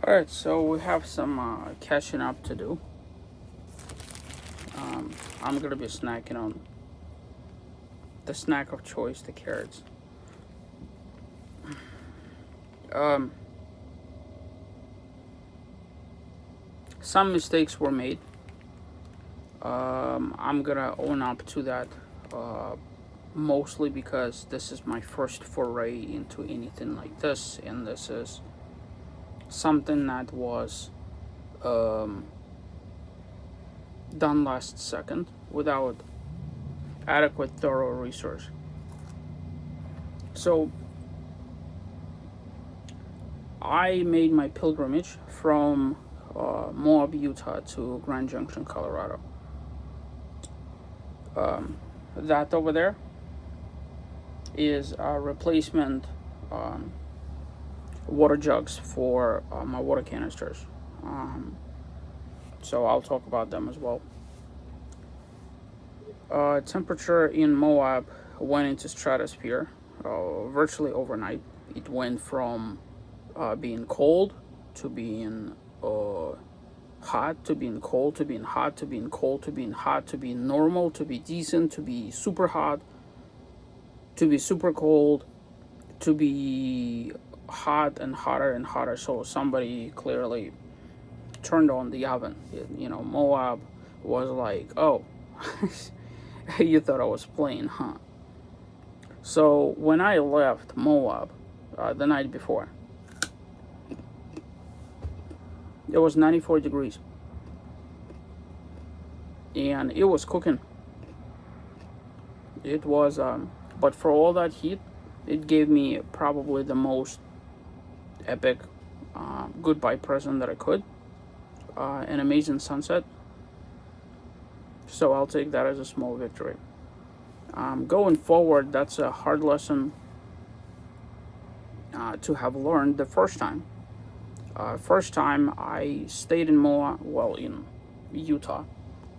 Alright, so we have some catching up to do. I'm gonna be snacking on the snack of choice, the carrots. Um, some mistakes were made. I'm gonna own up to that, uh, mostly because this is my first foray into anything like this, and this is something that was um, done last second without adequate thorough research. So I made my pilgrimage from Moab, Utah to Grand Junction, Colorado. That over there is a replacement um, water jugs for my water canisters. So I'll talk about them as well. Temperature in Moab went into stratosphere virtually overnight. It went from being cold to being hot to being cold to being hot to being cold to being hot to being normal to be decent to be super hot to be super cold to be hot and hotter and hotter. So somebody clearly turned on the oven. Moab was like, oh, you thought I was playing, huh? So when I left Moab the night before, it was 94 degrees. And it was cooking. It was, but for all that heat, it gave me probably the most epic goodbye present that I could. An amazing sunset. So I'll take that as a small victory. Going forward, that's a hard lesson to have learned the first time. First time I stayed in in Utah,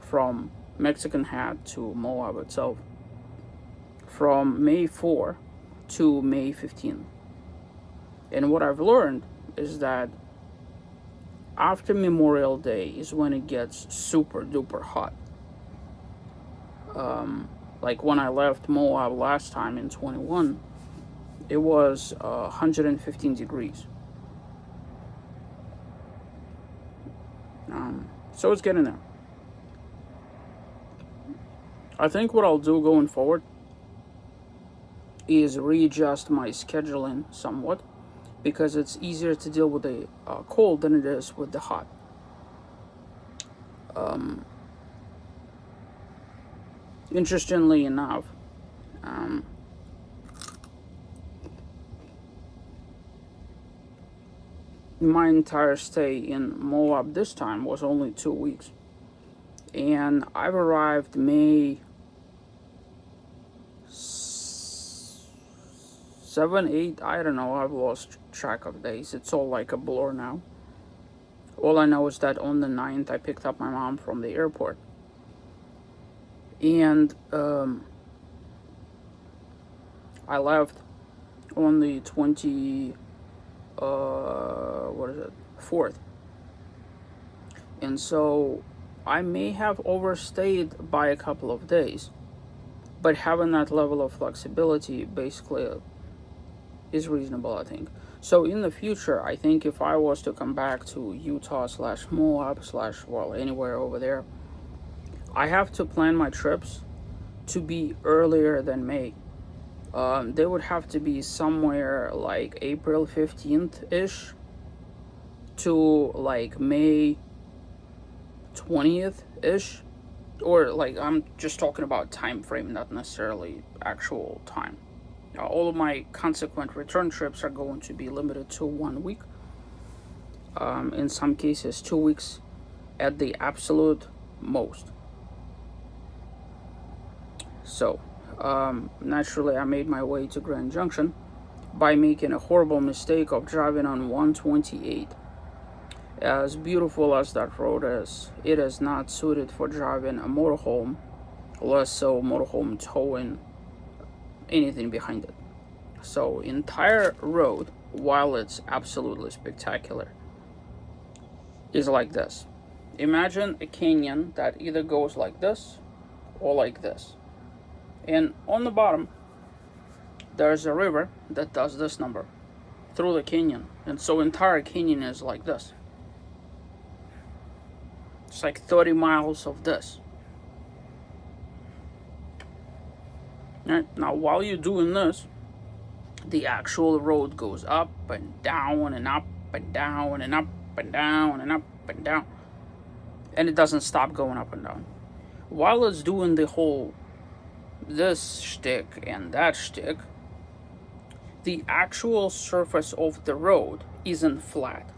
from Mexican Hat to Moab itself, from May 4 to May 15. And what I've learned is that after Memorial Day is when it gets super duper hot. Like when I left Moab last time in 21, it was 115 degrees. So it's getting there. I think what I'll do going forward is readjust my scheduling somewhat, because it's easier to deal with the cold than it is with the hot. Interestingly enough, my entire stay in Moab this time was only 2 weeks. And I've arrived May 7, 8, I don't know, I've lost track of days. It's all like a blur now. All I know is that on the 9th, I picked up my mom from the airport. And I left on the 4th. And so I may have overstayed by a couple of days, but having that level of flexibility basically is reasonable, I think. So in the future, I think if I was to come back to Utah / Moab / anywhere over there, I have to plan my trips to be earlier than May. They would have to be somewhere like April 15th-ish to like May 20th-ish. Or like, I'm just talking about time frame, not necessarily actual time. All of my consequent return trips are going to be limited to 1 week. In some cases, 2 weeks at the absolute most. So, naturally, I made my way to Grand Junction by making a horrible mistake of driving on 128. As beautiful as that road is, it is not suited for driving a motorhome, less so motorhome towing anything behind it. So, entire road, while it's absolutely spectacular, is like this. Imagine a canyon that either goes like this or like this. And on the bottom, there's a river that does this number through the canyon. And so entire canyon is like this. It's like 30 miles of this. Right? Now, while you're doing this, the actual road goes up and down and up and down and up and down and up and down. And it doesn't stop going up and down. While it's doing the whole this shtick and that shtick, the actual surface of the road isn't flat.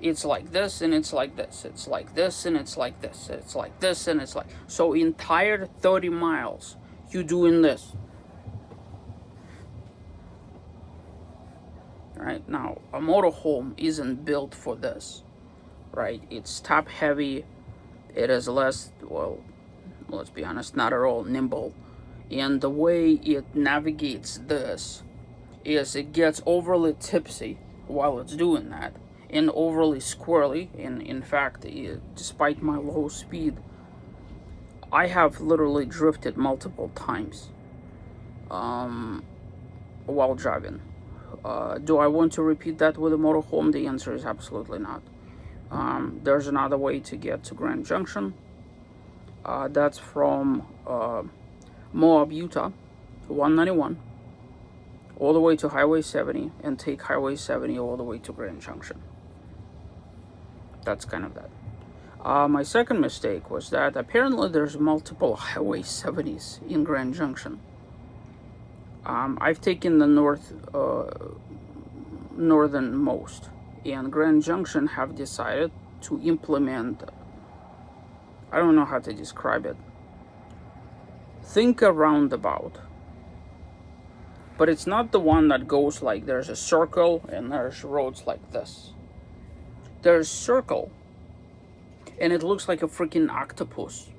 It's like this and it's like this. It's like this and it's like this. It's like this and it's like. So entire 30 miles, you're doing this. Right? Now, a motorhome isn't built for this. Right? It's top heavy. It is less, well, let's be honest, not at all nimble. And the way it navigates this is it gets overly tipsy while it's doing that, and overly squirrely. And in fact, despite my low speed, I have literally drifted multiple times while driving. Do I want to repeat that with a motorhome? The answer is absolutely not. There's another way to get to Grand Junction. That's from Moab, Utah, 191, all the way to Highway 70, and take Highway 70 all the way to Grand Junction. That's kind of that. My second mistake was that apparently there's multiple Highway 70s in Grand Junction. I've taken the northernmost, and Grand Junction have decided to implement, I don't know how to describe it, think a roundabout. But it's not the one that goes like there's a circle and there's roads like this. There's circle, and it looks like a freaking octopus.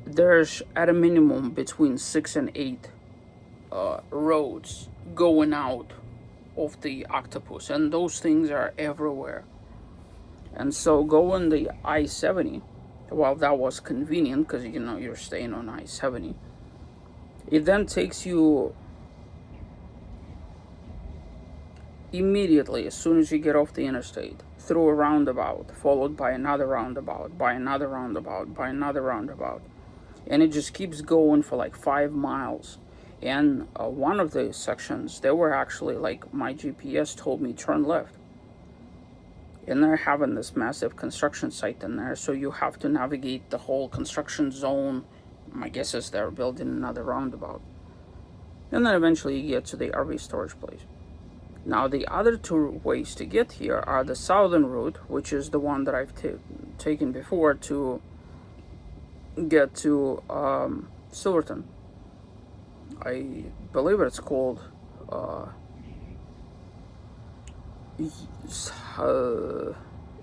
There's at a minimum between 6 and 8 roads going out of the octopus, and those things are everywhere. And so going the I-70, while that was convenient because you're staying on I-70, it then takes you immediately, as soon as you get off the interstate, through a roundabout, followed by another roundabout, by another roundabout, by another roundabout. And it just keeps going for like 5 miles. And one of the sections, they were actually, like, my GPS told me turn left. And they're having this massive construction site in there, so you have to navigate the whole construction zone. My guess is they're building another roundabout. And then eventually you get to the RV storage place. Now, the other two ways to get here are the southern route, which is the one that I've taken before to get to Silverton. I believe it's called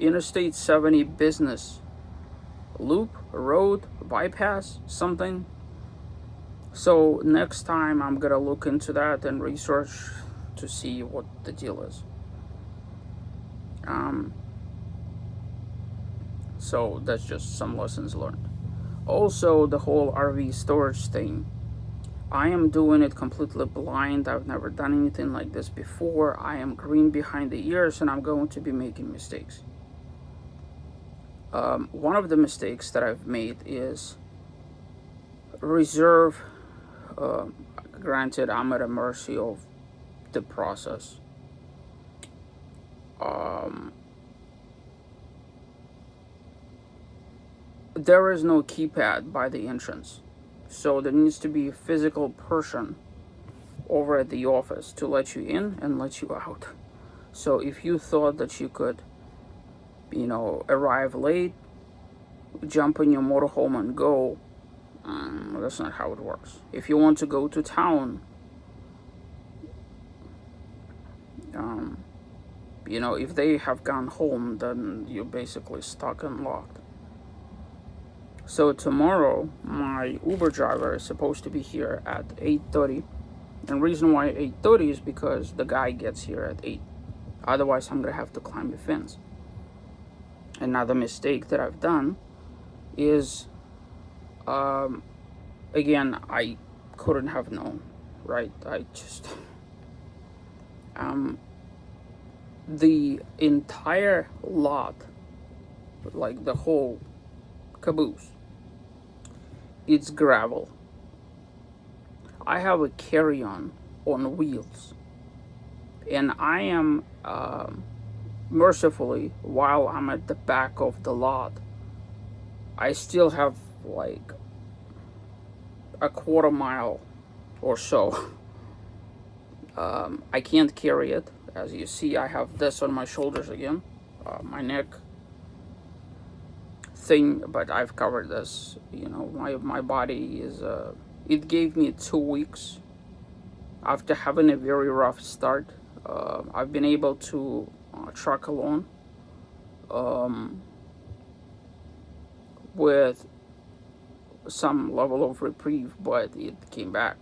Interstate 70 Business Loop, Road, Bypass, something. So next time I'm gonna look into that and research to see what the deal is. So that's just some lessons learned. Also, the whole RV storage thing, I am doing it completely blind. I've never done anything like this before. I am green behind the ears, and I'm going to be making mistakes. One of the mistakes that I've made is reserve. Granted, I'm at a mercy of the process. There is no keypad by the entrance, so there needs to be a physical person over at the office to let you in and let you out. So if you thought that you could, arrive late, jump in your motorhome and go, that's not how it works. If you want to go to town, if they have gone home, then you're basically stuck and locked. So tomorrow, my Uber driver is supposed to be here at 8:30. And the reason why 8:30 is because the guy gets here at 8. Otherwise, I'm gonna have to climb the fence. Another mistake that I've done is, um, again, I couldn't have known, right? I just, um, the entire lot, like the whole caboose, it's gravel. I have a carry-on on wheels, and I am, mercifully, while I'm at the back of the lot, I still have like a quarter mile or so. I can't carry it. As you see, I have this on my shoulders again, my neck thing, but I've covered this. My body is, it gave me 2 weeks after having a very rough start. I've been able to truck along, um, with some level of reprieve, but it came back.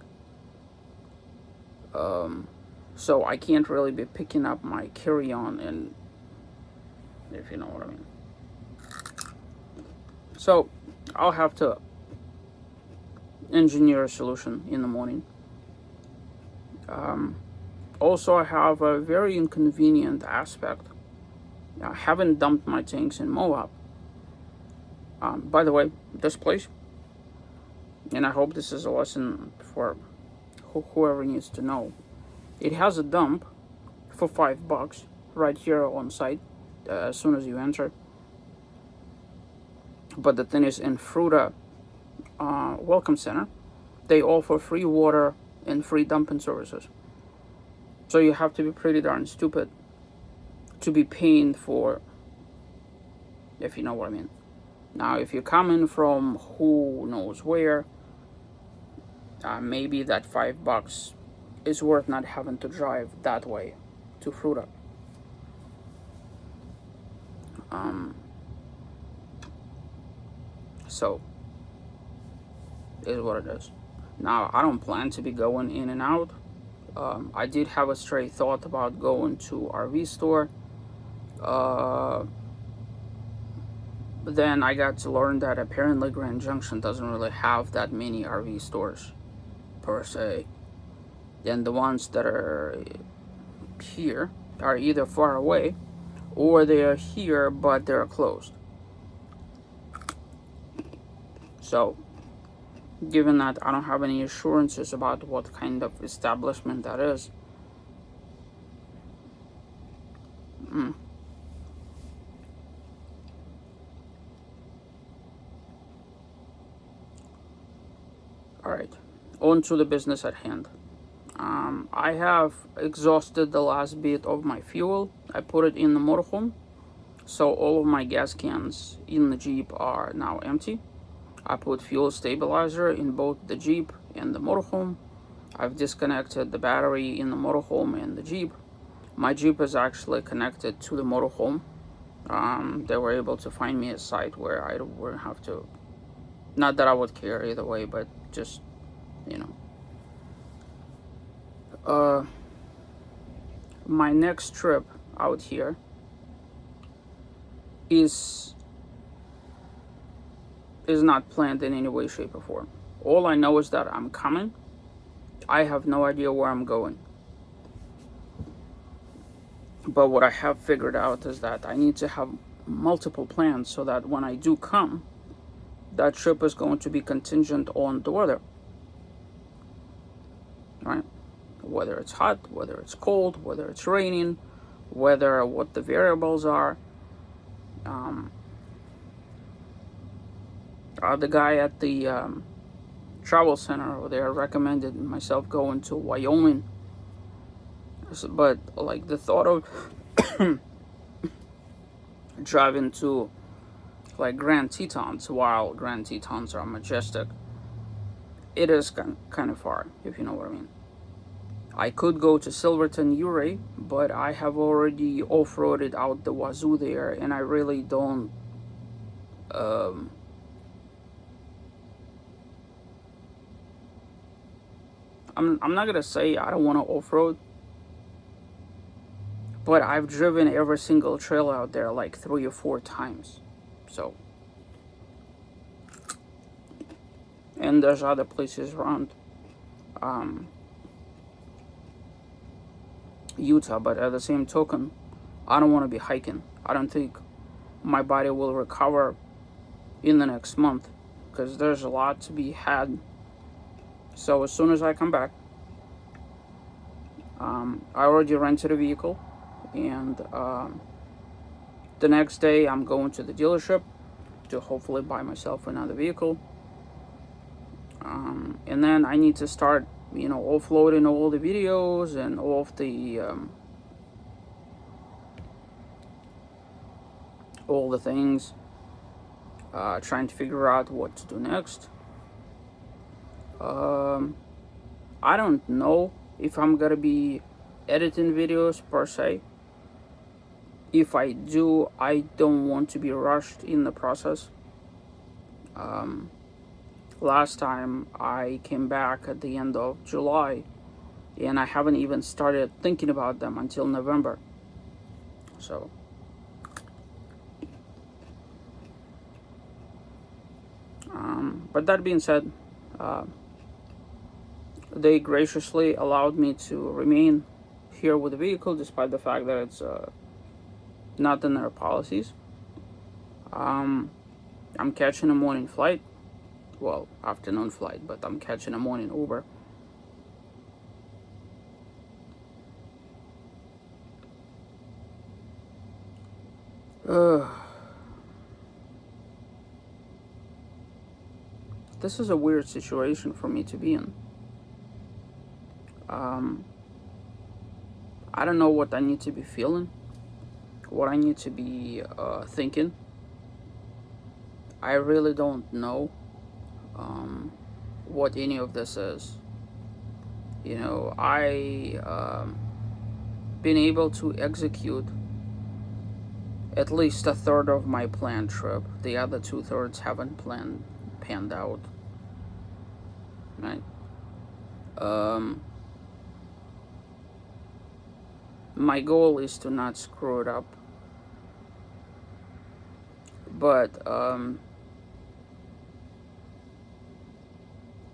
So I can't really be picking up my carry-on, and if you know what I mean. So I'll have to engineer a solution in the morning. Also, I have a very inconvenient aspect. I haven't dumped my tanks in Moab. By the way, this place, and I hope this is a lesson for whoever needs to know, it has a dump for $5 right here on site, as soon as you enter. But the thing is, in Fruta Welcome Center, they offer free water and free dumping services. So you have to be pretty darn stupid to be paying for, if you know what I mean. Now, if you're coming from who knows where, maybe that $5 is worth not having to drive that way to Fruta. So, is what it is. Now, I don't plan to be going in and out. I did have a stray thought about going to RV store. But then I got to learn that apparently Grand Junction doesn't really have that many RV stores, per se. And the ones that are here are either far away, or they are here but they're closed. So, given that I don't have any assurances about what kind of establishment that is, alright, on to the business at hand. I have exhausted the last bit of my fuel. I put it in the motorhome, so all of my gas cans in the Jeep are now empty. I put fuel stabilizer in both the Jeep and the motorhome. I've disconnected the battery in the motorhome and the Jeep. My Jeep is actually connected to the motorhome. They were able to find me a site where I wouldn't have to, not that I would care either way, but just, you know. My next trip out here is not planned in any way, shape, or form. All I know is that I'm coming. I have no idea where I'm going. But what I have figured out is that I need to have multiple plans so that when I do come, that trip is going to be contingent on the weather. Right? Whether it's hot, whether it's cold, whether it's raining, whether what the variables are. The guy at the travel center over there recommended myself going to Wyoming, but like the thought of driving to like Grand Tetons, while Grand Tetons are majestic, it is kind of far, if you know what I mean. I could go to Silverton, Uray, but I have already off-roaded out the wazoo there, and I really don't. I'm not gonna say I don't want to off-road, but I've driven every single trail out there like 3 or 4 times. So, and there's other places around Utah, but at the same token, I don't want to be hiking. I don't think my body will recover in the next month because there's a lot to be had. So as soon as I come back, I already rented a vehicle, and the next day I'm going to the dealership to hopefully buy myself another vehicle. And then I need to start, offloading all the videos and all of all the things, trying to figure out what to do next. I don't know if I'm gonna be editing videos per se. If I do, I don't want to be rushed in the process. Last time I came back at the end of July, and I haven't even started thinking about them until November. So, but that being said, they graciously allowed me to remain here with the vehicle despite the fact that it's not in their policies. I'm catching a morning flight, well, afternoon flight, but I'm catching a morning Uber. This is a weird situation for me to be in. I don't know what I need to be feeling, what I need to be thinking. I really don't know what any of this is. I been able to execute at least a third of my planned trip. The other 2/3 haven't panned out. Right. My goal is to not screw it up, but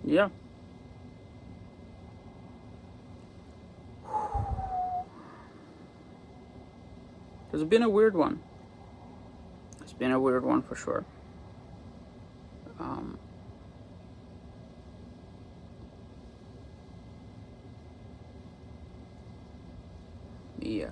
yeah. It's been a weird one. It's been a weird one for sure. Yeah.